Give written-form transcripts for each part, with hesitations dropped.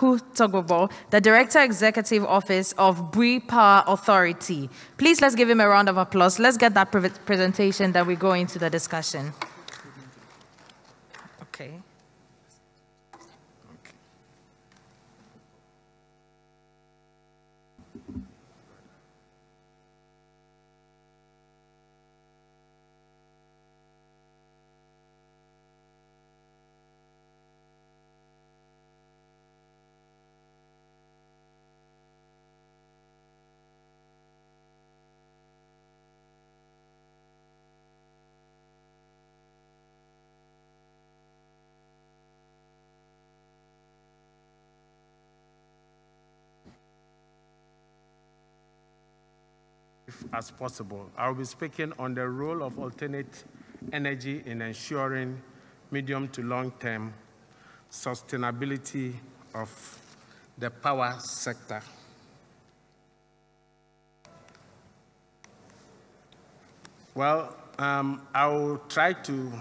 Ahiataku-Togobo, the Director Executive Office of BPA Authority. Please, let's give him a round of applause. Let's get that presentation, then we go into the discussion. Okay. As possible. I'll be speaking on the role of alternate energy in ensuring medium to long-term sustainability of the power sector. Well, I will try to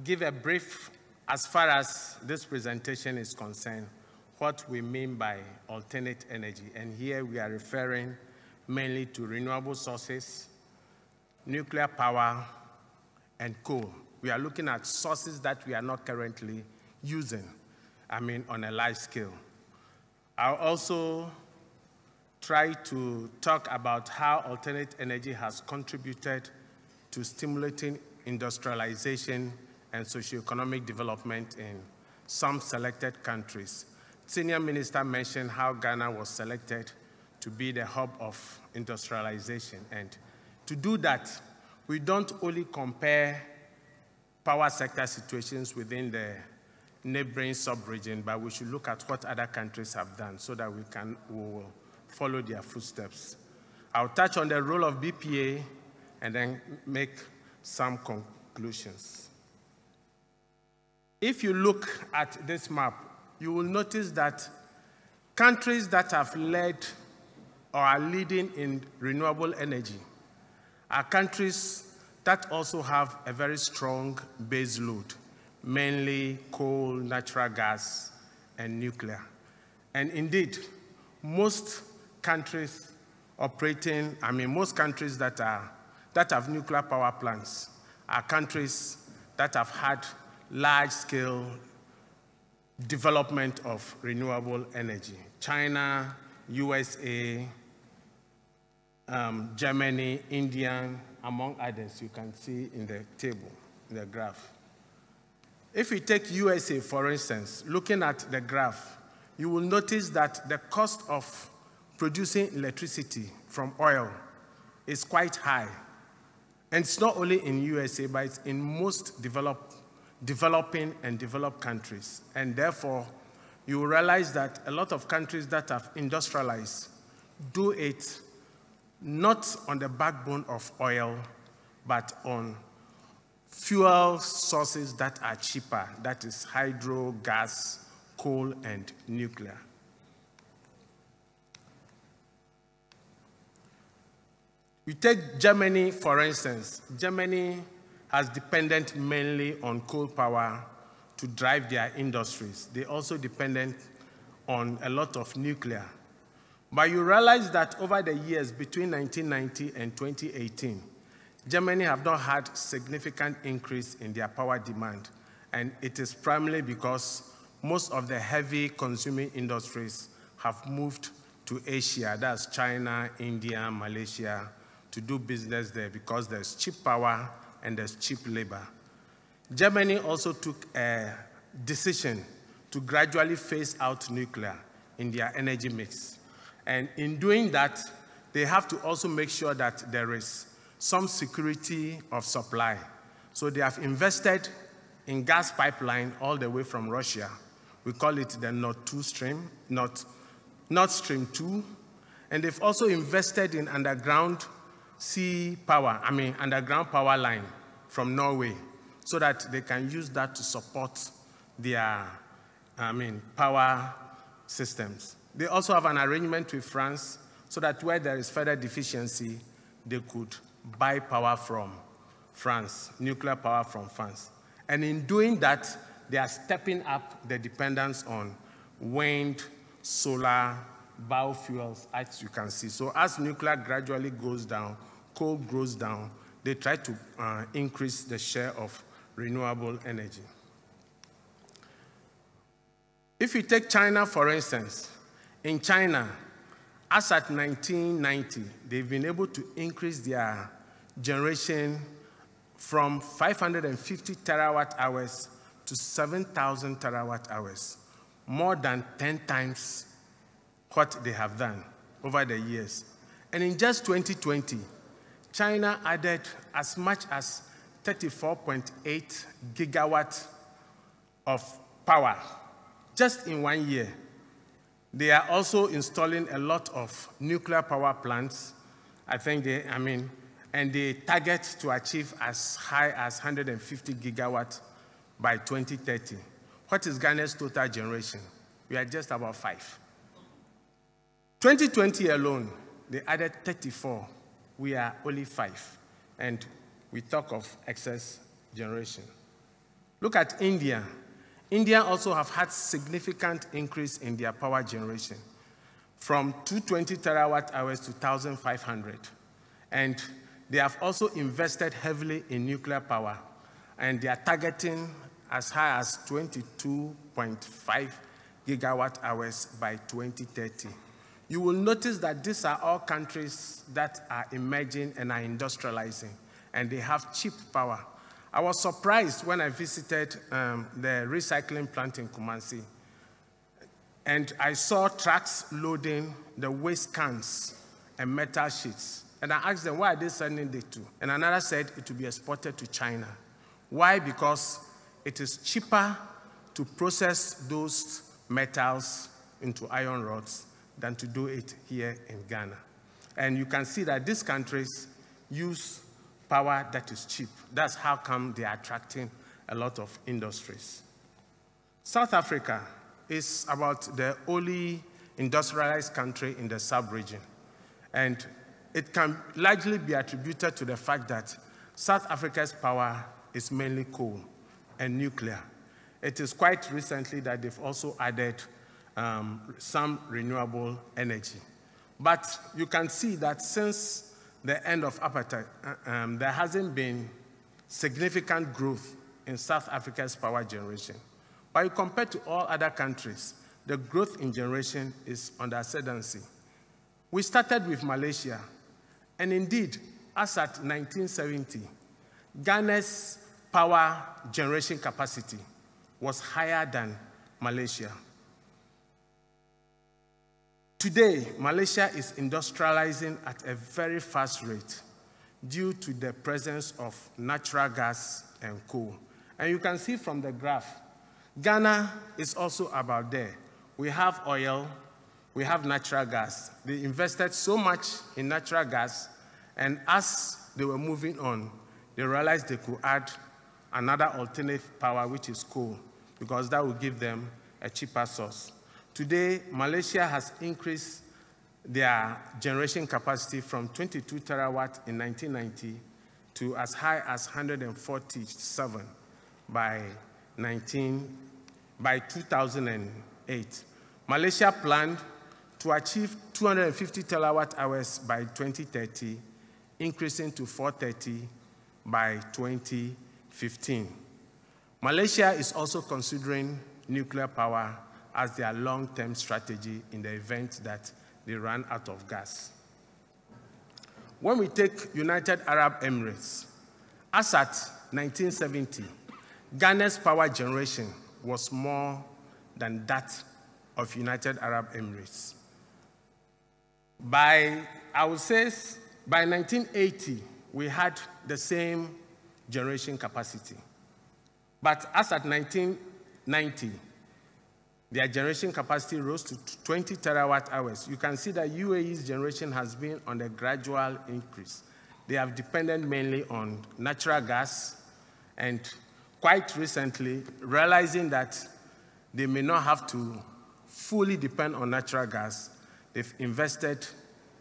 give a brief, as far as this presentation is concerned, what we mean by alternate energy. And here we are referring mainly to renewable sources, nuclear power, and coal. We are looking at sources that we are not currently using, on a large scale. I'll also try to talk about how alternate energy has contributed to stimulating industrialization and socioeconomic development in some selected countries. Senior Minister mentioned how Ghana was selected to be the hub of industrialization. And to do that, we don't only compare power sector situations within the neighboring sub-region, but we should look at what other countries have done so that we will follow their footsteps. I'll touch on the role of BPA and then make some conclusions. If you look at this map, you will notice that countries that have led or are leading in renewable energy are countries that also have a very strong base load, mainly coal, natural gas, and nuclear. And indeed, most countries operating, most countries that have nuclear power plants are countries that have had large-scale development of renewable energy. China, USA, Germany, India, among others, you can see in the table, in the graph. If we take USA, for instance, looking at the graph, you will notice that the cost of producing electricity from oil is quite high. And it's not only in USA, but it's in most developing and developed countries. And therefore, you will realize that a lot of countries that have industrialized do it not on the backbone of oil, but on fuel sources that are cheaper, that is hydro, gas, coal, and nuclear. We take Germany, for instance. Germany has depended mainly on coal power to drive their industries. They also dependent on a lot of nuclear. But you realize that over the years between 1990 and 2018, Germany have not had significant increase in their power demand. And it is primarily because most of the heavy consuming industries have moved to Asia, that's China, India, Malaysia, to do business there because there's cheap power and there's cheap labor. Germany also took a decision to gradually phase out nuclear in their energy mix. And in doing that, they have to also make sure that there is some security of supply. So they have invested in gas pipeline all the way from Russia. We call it the Nord Stream 2. And they've also invested in underground underground power line from Norway, so that they can use that to support their power systems. They also have an arrangement with France so that where there is further deficiency, they could buy power from France, nuclear power from France. And in doing that, they are stepping up the dependence on wind, solar, biofuels, as you can see. So as nuclear gradually goes down, coal goes down, they try to increase the share of renewable energy. If you take China, for instance, in China, as at 1990, they've been able to increase their generation from 550 terawatt hours to 7,000 terawatt hours, more than 10 times what they have done over the years. And in just 2020, China added as much as 34.8 gigawatts of power just in 1 year. They are also installing a lot of nuclear power plants. And they target to achieve as high as 150 gigawatts by 2030. What is Ghana's total generation? We are just about 5. 2020 alone, they added 34. We are only 5. And we talk of excess generation. Look at India. India also have had significant increase in their power generation from 220 terawatt hours to 1,500. And they have also invested heavily in nuclear power, and they are targeting as high as 22.5 gigawatt hours by 2030. You will notice that these are all countries that are emerging and are industrializing, and they have cheap power. I was surprised when I visited the recycling plant in Kumasi, and I saw trucks loading the waste cans and metal sheets. And I asked them, why are they sending it to? And another said it will be exported to China. Why? Because it is cheaper to process those metals into iron rods than to do it here in Ghana. And you can see that these countries use power that is cheap. That's how come they are attracting a lot of industries. South Africa is about the only industrialized country in the sub-region. And it can largely be attributed to the fact that South Africa's power is mainly coal and nuclear. It is quite recently that they've also added some renewable energy. But you can see that since the end of apartheid, there hasn't been significant growth in South Africa's power generation. But you compare to all other countries, the growth in generation is on the ascendancy. We started with Malaysia, and indeed, as at 1970, Ghana's power generation capacity was higher than Malaysia. Today, Malaysia is industrializing at a very fast rate due to the presence of natural gas and coal. And you can see from the graph, Ghana is also about there. We have oil, we have natural gas. They invested so much in natural gas, and as they were moving on, they realized they could add another alternative power, which is coal, because that will give them a cheaper source. Today, Malaysia has increased their generation capacity from 22 terawatt in 1990 to as high as 147 by 2008. Malaysia planned to achieve 250 terawatt hours by 2030, increasing to 430 by 2015. Malaysia is also considering nuclear power as their long-term strategy in the event that they run out of gas. When we take United Arab Emirates, as at 1970, Ghana's power generation was more than that of United Arab Emirates. I would say, by 1980, we had the same generation capacity. But as at 1990, their generation capacity rose to 20 terawatt hours. You can see that UAE's generation has been on a gradual increase. They have depended mainly on natural gas, and quite recently, realizing that they may not have to fully depend on natural gas, they've invested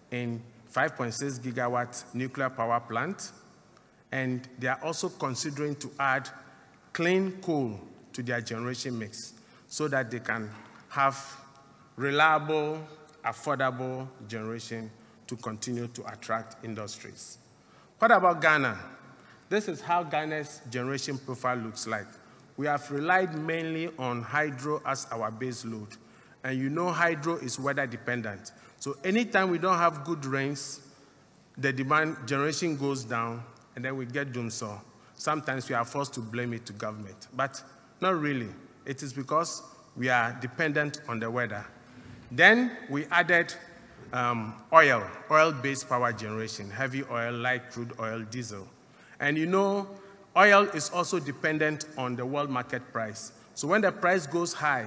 in 5.6 gigawatt nuclear power plant, and they are also considering to add clean coal to their generation mix so that they can have reliable, affordable generation to continue to attract industries. What about Ghana? This is how Ghana's generation profile looks like. We have relied mainly on hydro as our base load. And you know hydro is weather dependent. So anytime we don't have good rains, the demand generation goes down, and then we get doomsday. Sometimes we are forced to blame it to government, but not really. It is because we are dependent on the weather. Then we added oil-based power generation, heavy oil, light crude oil, diesel. And you know, oil is also dependent on the world market price. So when the price goes high,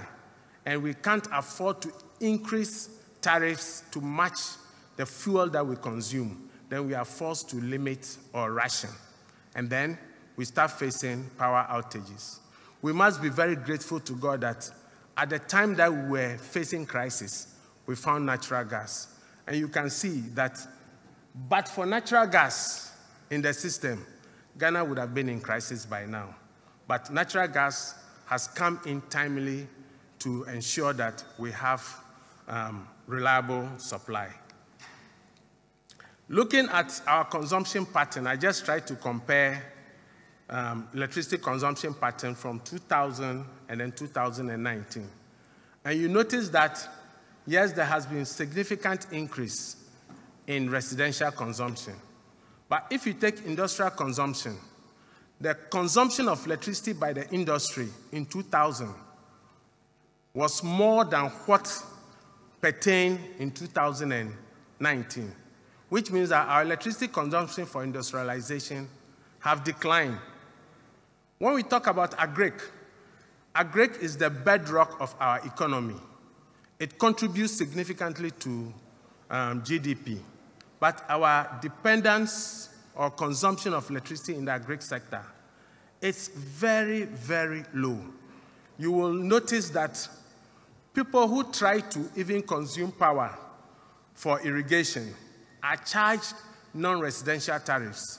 and we can't afford to increase tariffs to match the fuel that we consume, then we are forced to limit or ration. And then we start facing power outages. We must be very grateful to God that at the time that we were facing crisis, we found natural gas. And you can see that, but for natural gas in the system, Ghana would have been in crisis by now. But natural gas has come in timely to ensure that we have reliable supply. Looking at our consumption pattern, I just tried to compare electricity consumption pattern from 2000 and then 2019. And you notice that, yes, there has been significant increase in residential consumption. But if you take industrial consumption, the consumption of electricity by the industry in 2000 was more than what pertained in 2019, which means that our electricity consumption for industrialization have declined. When we talk about agric is the bedrock of our economy. It contributes significantly to GDP, but our dependence or consumption of electricity in the agric sector is very, very low. You will notice that people who try to even consume power for irrigation are charged non-residential tariffs.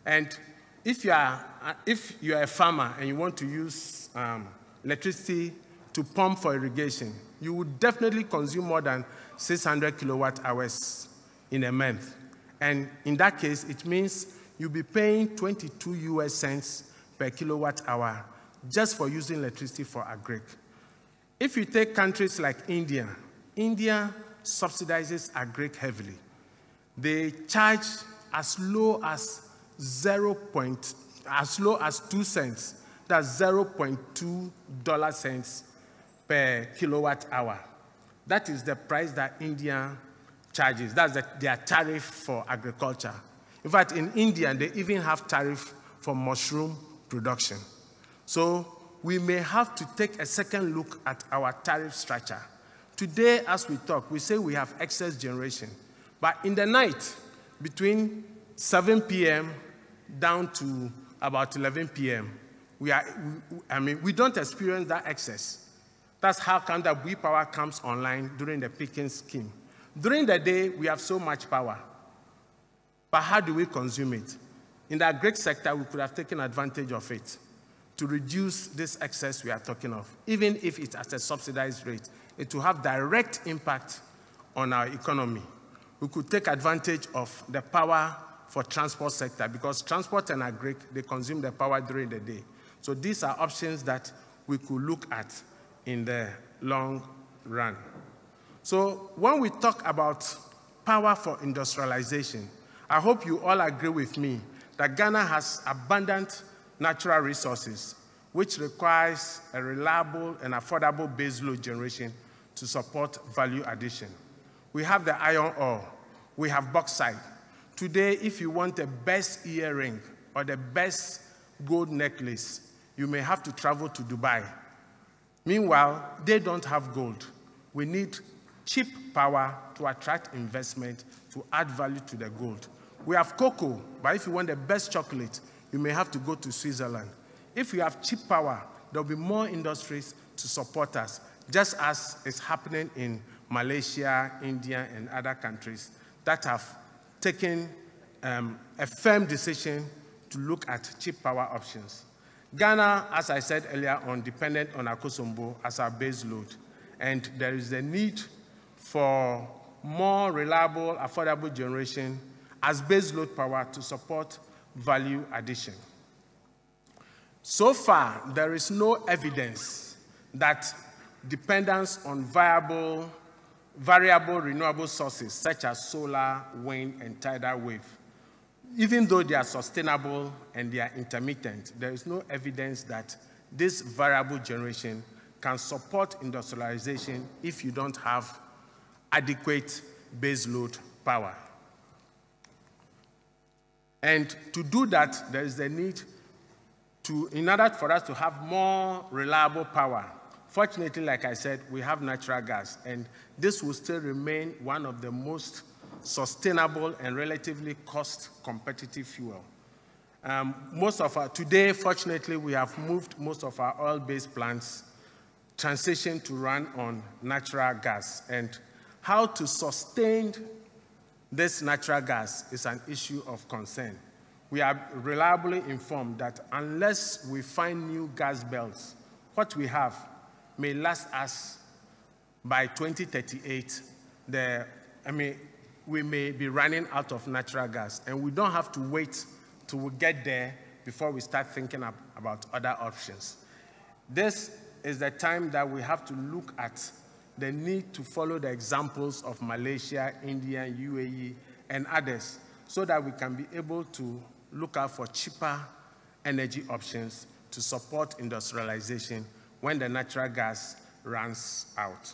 And if you are a farmer and you want to use electricity to pump for irrigation, you would definitely consume more than 600 kilowatt hours in a month. And in that case, it means you'll be paying 22 US cents per kilowatt hour just for using electricity for agric. If you take countries like India, India subsidizes agric heavily. They charge as low as 2 cents, that's 0.2 cents per kilowatt hour. That is the price that India charges. That's their tariff for agriculture. In fact, in India, they even have tariff for mushroom production. So we may have to take a second look at our tariff structure. Today, as we talk, we say we have excess generation. But in the night, between 7 p.m. down to about 11 p.m., we don't experience that excess. That's how come that BPA power comes online during the peaking scheme. During the day, we have so much power. But how do we consume it? In the agric sector, we could have taken advantage of it to reduce this excess we are talking of. Even if it's at a subsidized rate, it will have direct impact on our economy. We could take advantage of the power for transport sector because transport and agric, they consume the power during the day. So these are options that we could look at in the long run. So when we talk about power for industrialization, I hope you all agree with me that Ghana has abundant natural resources, which requires a reliable and affordable baseload generation to support value addition. We have the iron ore, we have bauxite. Today, if you want the best earring or the best gold necklace, you may have to travel to Dubai. Meanwhile, they don't have gold. We need cheap power to attract investment, to add value to the gold. We have cocoa, but if you want the best chocolate, you may have to go to Switzerland. If we have cheap power, there'll be more industries to support us, just as is happening in Malaysia, India, and other countries that have taken a firm decision to look at cheap power options. Ghana, as I said earlier on, dependent on Akosombo as our base load. and there is a need for more reliable, affordable generation as baseload power to support value addition. So far, there is no evidence that dependence on variable renewable sources such as solar, wind, and tidal wave, even though they are sustainable and they are intermittent, there is no evidence that this variable generation can support industrialization if you don't have adequate baseload power. And to do that, there is a need in order for us to have more reliable power. Fortunately, like I said, we have natural gas, and this will still remain one of the most sustainable and relatively cost-competitive fuel. Today, fortunately, we have moved most of our oil-based plants transition to run on natural gas, and how to sustain this natural gas is an issue of concern. We are reliably informed that unless we find new gas belts, what we have may last us by 2038. We may be running out of natural gas, and we don't have to wait till we get there before we start thinking about other options. This is the time that we have to look at the need to follow the examples of Malaysia, India, UAE, and others, so that we can be able to look out for cheaper energy options to support industrialization when the natural gas runs out.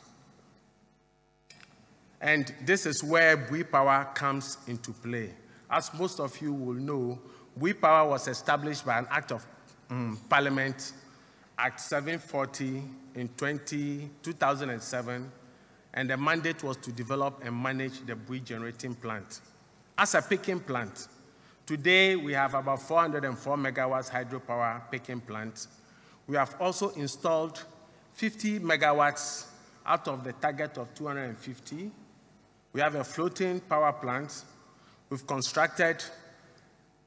And this is where BPA comes into play. As most of you will know, BPA was established by an Act of Parliament, Act 740 in 2007, and the mandate was to develop and manage the Bui generating plant. As a peaking plant, today we have about 404 megawatts hydropower peaking plant. We have also installed 50 megawatts out of the target of 250. We have a floating power plant. We've constructed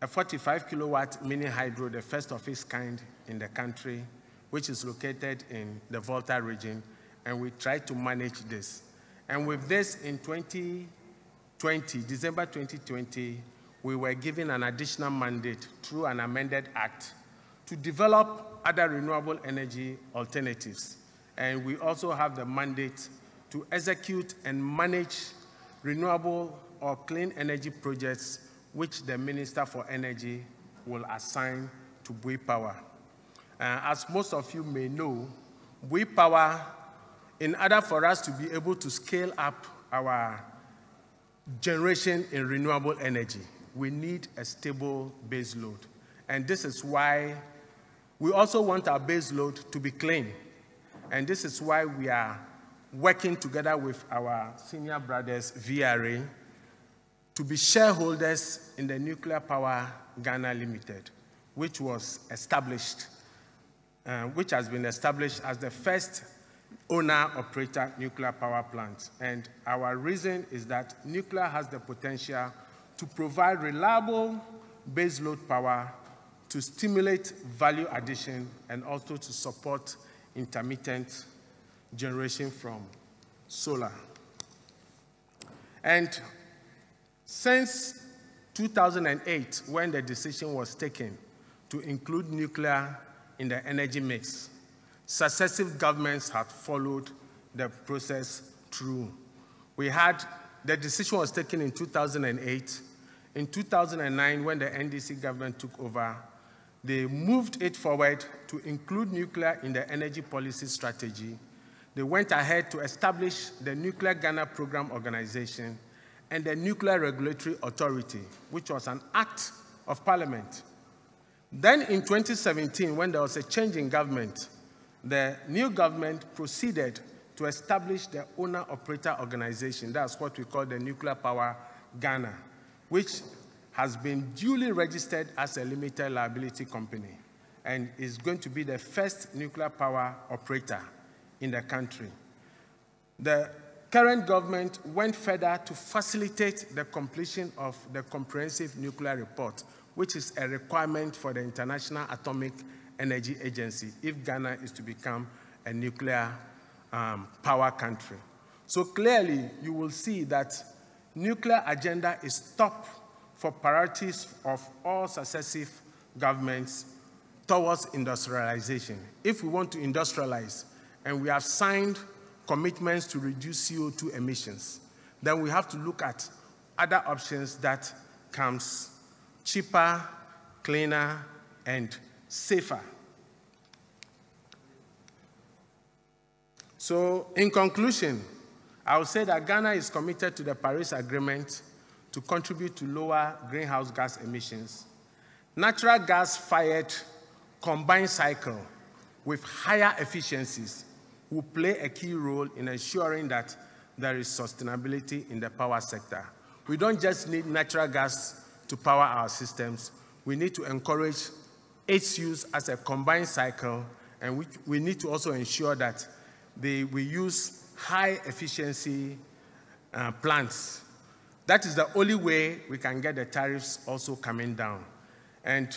a 45 kilowatt mini hydro, the first of its kind in the country, which is located in the Volta region, and we try to manage this. And with this, in December 2020, we were given an additional mandate through an amended act to develop other renewable energy alternatives. And we also have the mandate to execute and manage renewable or clean energy projects which the Minister for Energy will assign to BPA. As most of you may know, BPA, in order for us to be able to scale up our generation in renewable energy, we need a stable base load. And this is why we also want our base load to be clean. And this is why we are working together with our senior brothers, VRA, to be shareholders in the Nuclear Power Ghana Limited, which was established, which has been established as the first owner-operator nuclear power plant. And our reason is that nuclear has the potential to provide reliable baseload power, to stimulate value addition, and also to support intermittent generation from solar. And since 2008, when the decision was taken to include nuclear in the energy mix, successive governments had followed the process through. The decision was taken in 2008. In 2009, when the NDC government took over, they moved it forward to include nuclear in the energy policy strategy. They went ahead to establish the Nuclear Ghana Program Organization and the Nuclear Regulatory Authority, which was an act of parliament. Then in 2017, when there was a change in government, the new government proceeded to establish the owner-operator organization. That's what we call the Nuclear Power Ghana, which has been duly registered as a limited liability company and is going to be the first nuclear power operator in the country. The current government went further to facilitate the completion of the Comprehensive Nuclear Report, which is a requirement for the International Atomic Energy Agency if Ghana is to become a nuclear power country. So clearly, you will see that nuclear agenda is top for priorities of all successive governments towards industrialization. If we want to industrialize, and we have signed commitments to reduce CO2 emissions, then we have to look at other options that comes cheaper, cleaner, and safer. So in conclusion, I would say that Ghana is committed to the Paris Agreement to contribute to lower greenhouse gas emissions. Natural gas-fired combined cycle with higher efficiencies will play a key role in ensuring that there is sustainability in the power sector. We don't just need natural gas to power our systems. We need to encourage its use as a combined cycle, and we need to also ensure that we use high efficiency plants. That is the only way we can get the tariffs also coming down. And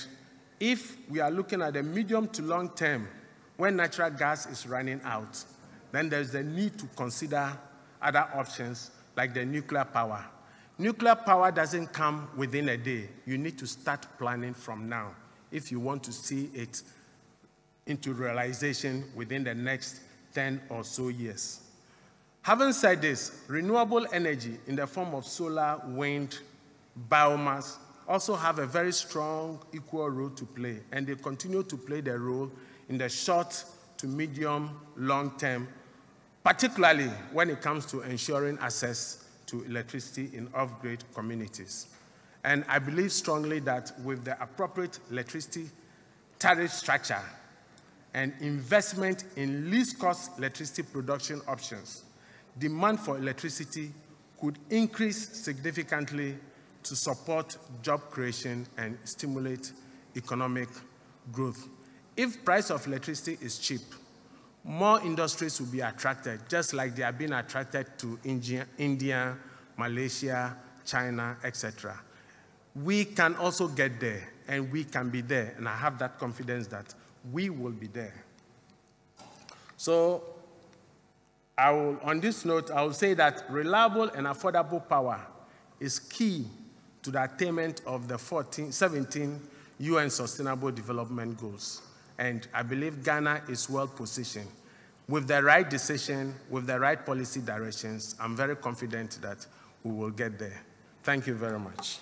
if we are looking at the medium to long term, when natural gas is running out, then there's the need to consider other options like the nuclear power. Nuclear power doesn't come within a day. You need to start planning from now if you want to see it into realization within the next 10 or so years. Having said this, renewable energy in the form of solar, wind, biomass also have a very strong equal role to play, and they continue to play their role in the short to medium, long term, particularly when it comes to ensuring access to electricity in off-grid communities. And I believe strongly that with the appropriate electricity tariff structure and investment in least-cost electricity production options, demand for electricity could increase significantly to support job creation and stimulate economic growth. If price of electricity is cheap, more industries will be attracted, just like they are being attracted to India, Malaysia, China, etc. We can also get there, and we can be there, and I have that confidence that we will be there. So on this note, I will say that reliable and affordable power is key to the attainment of the 17 UN Sustainable Development Goals. And I believe Ghana is well positioned. With the right decision, with the right policy directions, I'm very confident that we will get there. Thank you very much.